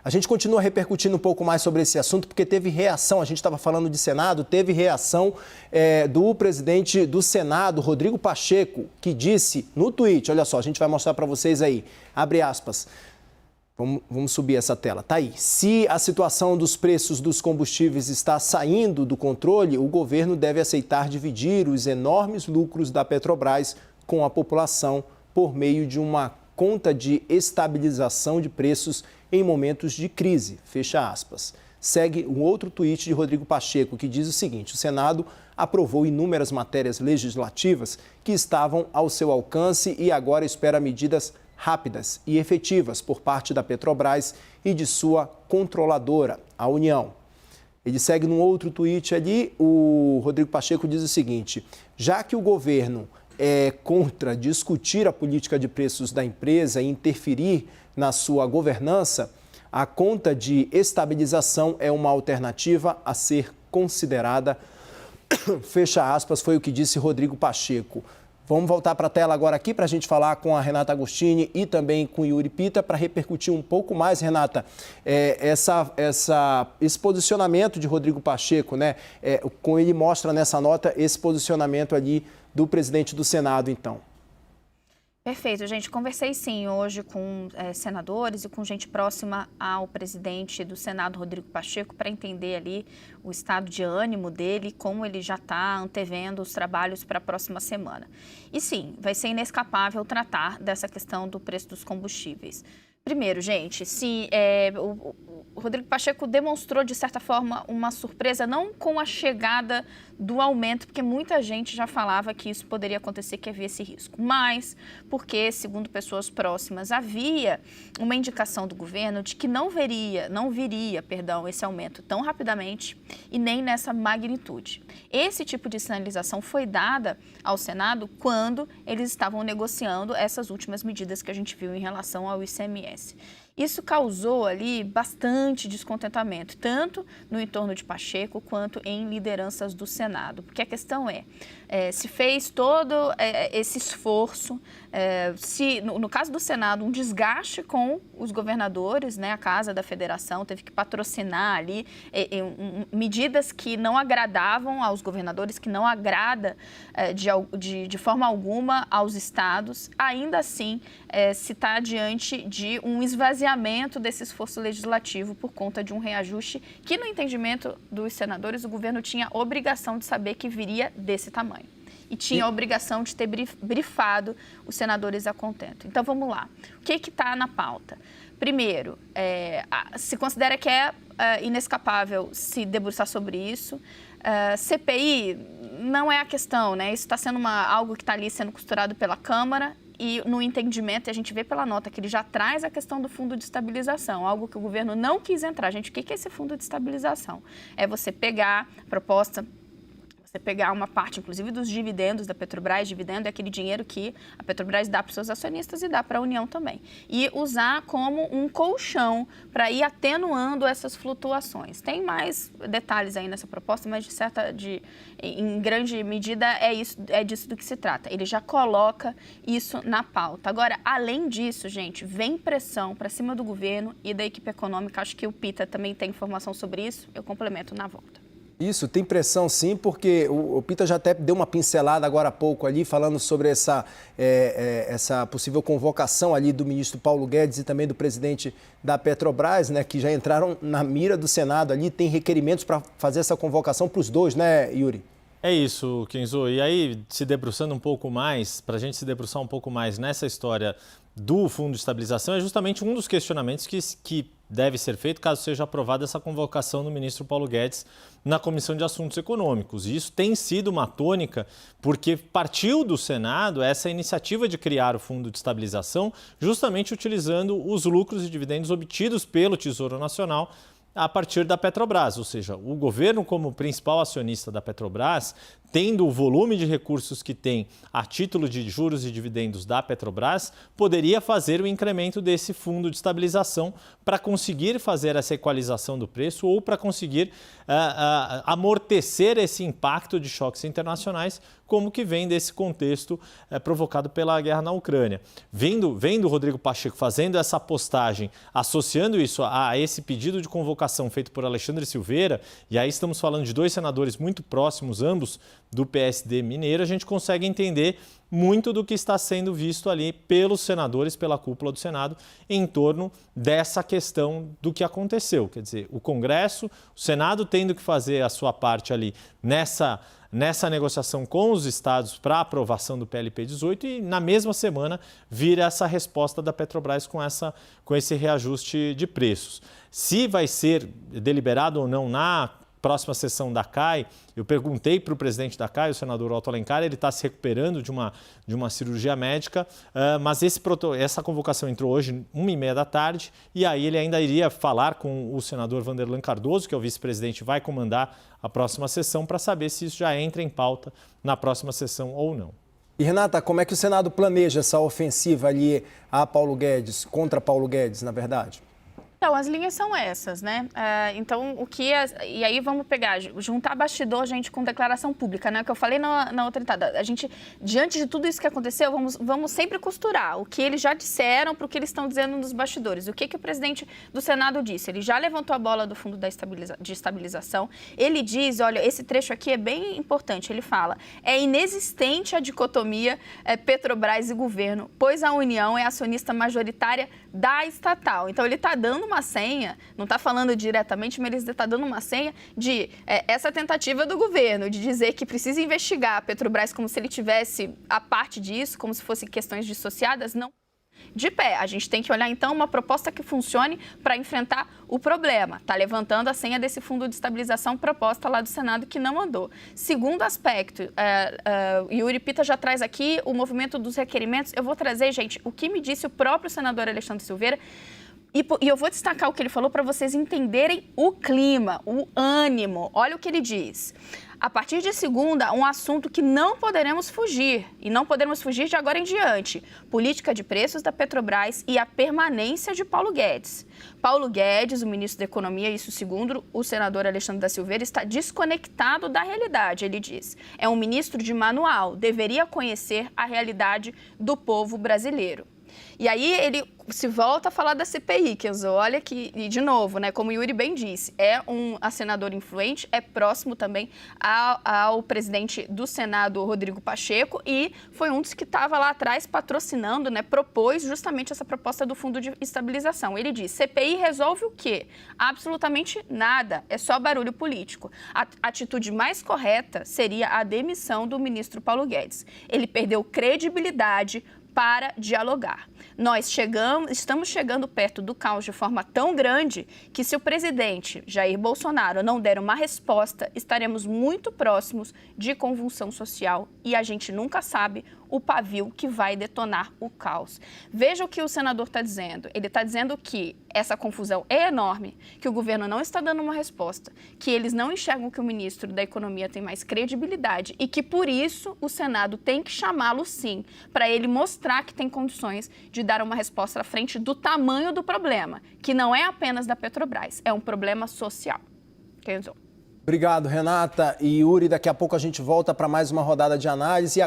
A gente continua repercutindo um pouco mais sobre esse assunto, porque teve reação, a gente estava falando de Senado, teve reação do presidente do Senado, Rodrigo Pacheco, que disse no tweet, olha só, a gente vai mostrar para vocês aí, abre aspas, vamos subir essa tela, tá aí. Se a situação dos preços dos combustíveis está saindo do controle, o governo deve aceitar dividir os enormes lucros da Petrobras com a população por meio de uma conta de estabilização de preços em momentos de crise, fecha aspas. Segue um outro tweet de Rodrigo Pacheco, que diz o seguinte: o Senado aprovou inúmeras matérias legislativas que estavam ao seu alcance e agora espera medidas rápidas e efetivas por parte da Petrobras e de sua controladora, a União. Ele segue num outro tweet ali, o Rodrigo Pacheco diz o seguinte: já que o governo é contra discutir a política de preços da empresa e interferir na sua governança, a conta de estabilização é uma alternativa a ser considerada. Fecha aspas, foi o que disse Rodrigo Pacheco. Vamos voltar para a tela agora aqui para a gente falar com a Renata Agostini e também com o Yuri Pita para repercutir um pouco mais, Renata, esse posicionamento de Rodrigo Pacheco, né? Como ele mostra nessa nota, esse posicionamento ali do presidente do Senado, então. Perfeito, gente. Conversei sim hoje com senadores e com gente próxima ao presidente do Senado, Rodrigo Pacheco, para entender ali o estado de ânimo dele, como ele já está antevendo os trabalhos para a próxima semana. E sim, vai ser inescapável tratar dessa questão do preço dos combustíveis. Primeiro, gente, o Rodrigo Pacheco demonstrou, de certa forma, uma surpresa, não com a chegada do aumento, porque muita gente já falava que isso poderia acontecer, que havia esse risco, mas porque, segundo pessoas próximas, havia uma indicação do governo de que não viria, esse aumento tão rapidamente e nem nessa magnitude. Esse tipo de sinalização foi dada ao Senado quando eles estavam negociando essas últimas medidas que a gente viu em relação ao ICMS. Isso causou ali bastante descontentamento, tanto no entorno de Pacheco quanto em lideranças do Senado. Porque a questão se fez todo esse esforço, no caso do Senado, um desgaste com os governadores, né? A Casa da Federação teve que patrocinar ali medidas que não agradavam aos governadores, que não agrada de forma alguma aos estados. Ainda assim, se está diante de um esvaziamento desse esforço legislativo por conta de um reajuste que, no entendimento dos senadores, o governo tinha a obrigação de saber que viria desse tamanho. E tinha a obrigação de ter brifado os senadores a contento. Então, vamos lá. O que está na pauta? Primeiro, se considera que é inescapável se debruçar sobre isso. CPI não é a questão, né? Isso está sendo algo que está ali sendo costurado pela Câmara. E no entendimento, a gente vê pela nota que ele já traz a questão do fundo de estabilização, algo que o governo não quis entrar. Gente, o que é esse fundo de estabilização? É você pegar a proposta, você pegar uma parte, inclusive, dos dividendos da Petrobras. Dividendo é aquele dinheiro que a Petrobras dá para os seus acionistas e dá para a União também. E usar como um colchão para ir atenuando essas flutuações. Tem mais detalhes aí nessa proposta, mas em grande medida é disso do que se trata. Ele já coloca isso na pauta. Agora, além disso, gente, vem pressão para cima do governo e da equipe econômica. Acho que o Pita também tem informação sobre isso. Eu complemento na volta. Isso, tem pressão sim, porque o Pita já até deu uma pincelada agora há pouco ali, falando sobre essa possível convocação ali do ministro Paulo Guedes e também do presidente da Petrobras, né, que já entraram na mira do Senado ali, tem requerimentos para fazer essa convocação para os dois, né, Yuri? É isso, Kenzo. E aí, se debruçando um pouco mais, para a gente se debruçar um pouco mais nessa história do Fundo de Estabilização, é justamente um dos questionamentos que deve ser feito caso seja aprovada essa convocação do ministro Paulo Guedes na Comissão de Assuntos Econômicos. E isso tem sido uma tônica porque partiu do Senado essa iniciativa de criar o Fundo de Estabilização justamente utilizando os lucros e dividendos obtidos pelo Tesouro Nacional a partir da Petrobras, ou seja, o governo como principal acionista da Petrobras tendo o volume de recursos que tem a título de juros e dividendos da Petrobras, poderia fazer o incremento desse fundo de estabilização para conseguir fazer essa equalização do preço ou para conseguir amortecer esse impacto de choques internacionais, como que vem desse contexto provocado pela guerra na Ucrânia. Vendo o Rodrigo Pacheco fazendo essa postagem, associando isso a esse pedido de convocação feito por Alexandre Silveira, e aí estamos falando de 2 senadores muito próximos, ambos do PSD mineiro, a gente consegue entender muito do que está sendo visto ali pelos senadores, pela cúpula do Senado, em torno dessa questão do que aconteceu. Quer dizer, o Congresso, o Senado tendo que fazer a sua parte ali nessa negociação com os estados para a aprovação do PLP 18 e na mesma semana vira essa resposta da Petrobras com esse reajuste de preços. Se vai ser deliberado ou não na próxima sessão da CAI, eu perguntei para o presidente da CAI, o senador Otto Alencar, ele está se recuperando de uma cirurgia médica, mas essa convocação entrou hoje 1h30 da tarde e aí ele ainda iria falar com o senador Vanderlan Cardoso, que é o vice-presidente, vai comandar a próxima sessão para saber se isso já entra em pauta na próxima sessão ou não. E Renata, como é que o Senado planeja essa ofensiva ali a Paulo Guedes, contra Paulo Guedes, na verdade? Então, as linhas são essas, né? Então, e aí vamos pegar, juntar bastidor, gente, com declaração pública, né? O que eu falei na outra entrada. A gente, diante de tudo isso que aconteceu, vamos sempre costurar o que eles já disseram para o que eles estão dizendo nos bastidores. O que o presidente do Senado disse? Ele já levantou a bola do fundo de estabilização. Ele diz, olha, esse trecho aqui é bem importante. Ele fala, é inexistente a dicotomia Petrobras e governo, pois a União é acionista majoritária da estatal. Então, ele está dando uma senha, não está falando diretamente, mas ele está dando uma senha de essa tentativa do governo de dizer que precisa investigar a Petrobras como se ele tivesse a parte disso, como se fossem questões dissociadas, não. De pé, a gente tem que olhar então uma proposta que funcione para enfrentar o problema. Está levantando a senha desse fundo de estabilização proposta lá do Senado que não andou. Segundo aspecto, Yuri Pita já traz aqui o movimento dos requerimentos. Eu vou trazer, gente, o que me disse o próprio senador Alexandre Silveira. E eu vou destacar o que ele falou para vocês entenderem o clima, o ânimo. Olha o que ele diz. A partir de segunda, um assunto que não poderemos fugir, e não podemos fugir de agora em diante, política de preços da Petrobras e a permanência de Paulo Guedes. Paulo Guedes, o ministro da Economia, isso segundo o senador Alexandre da Silveira, está desconectado da realidade, ele diz. É um ministro de manual, deveria conhecer a realidade do povo brasileiro. E aí ele se volta a falar da CPI, Kenzo, olha que, e de novo, né, como o Yuri bem disse, é um senador influente, é próximo também ao presidente do Senado, Rodrigo Pacheco, e foi um dos que estava lá atrás patrocinando, né, propôs justamente essa proposta do Fundo de Estabilização. Ele diz, CPI resolve o quê? Absolutamente nada, é só barulho político. A atitude mais correta seria a demissão do ministro Paulo Guedes. Ele perdeu credibilidade para dialogar. Nós estamos chegando perto do caos de forma tão grande que se o presidente Jair Bolsonaro não der uma resposta, estaremos muito próximos de convulsão social e a gente nunca sabe o pavio que vai detonar o caos. Veja o que o senador está dizendo. Ele está dizendo que essa confusão é enorme, que o governo não está dando uma resposta, que eles não enxergam que o ministro da Economia tem mais credibilidade e que, por isso, o Senado tem que chamá-lo, sim, para ele mostrar que tem condições de dar uma resposta à frente do tamanho do problema, que não é apenas da Petrobras, é um problema social. Kenzo. Obrigado, Renata e Yuri. Daqui a pouco a gente volta para mais uma rodada de análise.